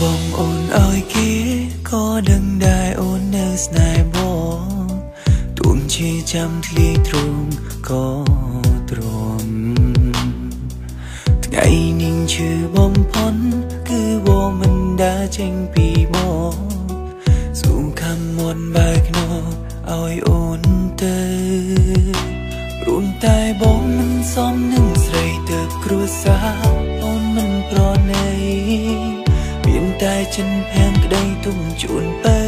បងអូនឲ្យគេក៏ដឹងដែរអូននៅស្នេហ៍បងទួងជាចាំធ្លាយទ្រង់ក៏ទ្រាំថ្ងៃនេះឈឺបំផុតគឺបងមិនដើរចេញពីបងស៊ូខំមុនបែកណោឲ្យអូនទៅរួនតែបងមិនសមនឹងស្រីទៅគ្រួសារអូនមិនប្រណីមានតែចិនផាំងក្តីទុំជួនទៅ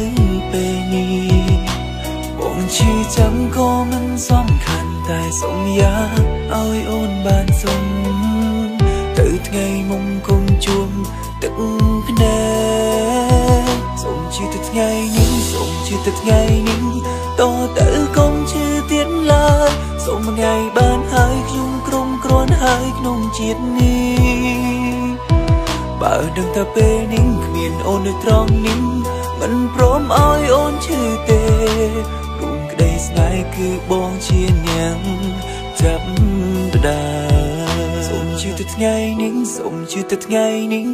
ពេលនេះបងឈឺចាំក៏មិនសំខាន់តែសុំយ៉ាឲ្យអូនបានសុំទៅថ្ងៃមុំគុំជួមទឹកភ្នែកសុំជឿទៅថ្ងៃនេះសុំជឿទៅថ្ងៃនេះតទៅកុំជឿទៀតឡើយសុំថ្ងៃបានហើយខ្ញុំក្រុមគ្រាន់ហើយក្នុងជាតិនេះបើដឹងថាពេលនេះគ្មានអូននៅត្រង់នេះមិនព្រមឲ្យអូនឈឺទេរួមក្តីស្នេហ៍គឺបងជាអ្នកចាប់ផ្ដើមសូមជឿទៅថ្ងៃនេះសូមជឿទៅថ្ងៃនេះ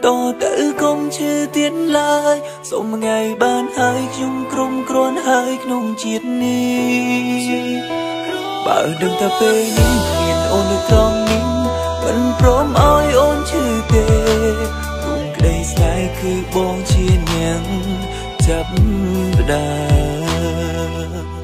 តទៅកុំឈឺទៀតឡើយសូមថ្ងៃបានហើយខ្ញុំក្រុមគ្រាន់ហើយក្នុងជាតិនេះបើដឹងថាពេលនេះគ្មានអូននៅត្រង់នេះមិនព្រមឲ្យអូនឈឺទេរួមក្តីស្នេហ៍គឺបងជាអ្នកចាប់ផ្ដើម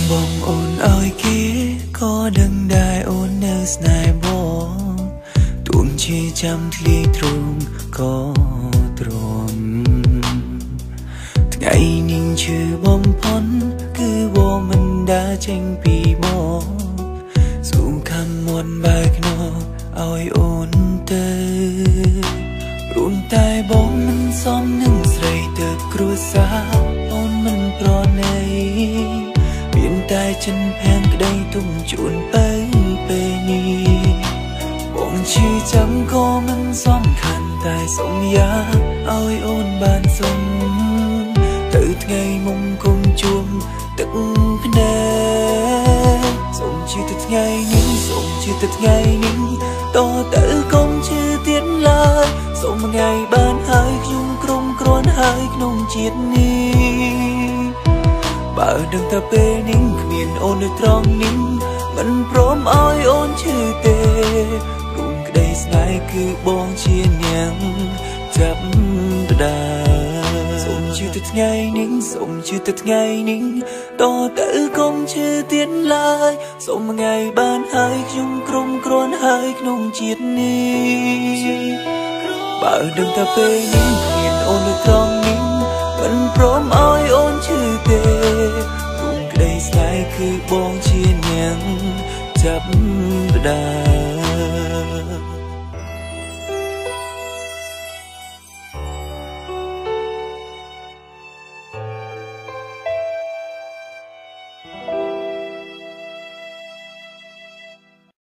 បងអូនឲ្យគេក៏ដឹងដែរអូននៅស្នេហ៍បងទួងជាចាំធ្លាយទ្រង់ក៏ទ្រាំថ្ងៃនេះឈឺបំផុតគឺបងមិនដើរចេញពីបងស៊ូខំមុនបែកណោឲ្យអូនទៅរួមតែបងមិនសមនឹងស្រីទៅគ្រួសារអូនមិនប្រណីមានតែចិនផាំងក្តីទុំជួនទៅពេលនេះបងឈឺចាំក៏មិនសំខាន់តែសុំយ៉ាឲ្យអូនបានសុំទៅថ្ងៃមុំគុំជួមទឹកភ្នែកសុំជឿទៅថ្ងៃនេះសុំជឿទៅថ្ងៃនេះតទៅកុំជឿទៀតឡើយសុំថ្ងៃបានហើយខ្ញុំក្រុមគ្រាន់ហើយក្នុងជាតិនេះបើដឹងថាពេលនេះគ្មានអូននៅត្រង់នេះមិនព្រមឲ្យអូនឈឺទេរួមក្តីស្នេហ៍គឺបងជាអ្នកចាប់ផ្ដើមសូមជឿទៅថ្ងៃនេះសូមជឿទៅថ្ងៃនេះតទៅកុំឈឺទៀតឡើយសូមថ្ងៃបានហើយខ្ញុំក្រុមគ្រាន់ហើយក្នុងជាតិនេះបើដឹងថាពេលនេះគ្មានអូននៅត្រង់នេះមិនព្រមឲ្យអូនឈឺទេរួមក្តីស្នេហ៍គឺបងជាអ្នកចាប់ផ្ដើម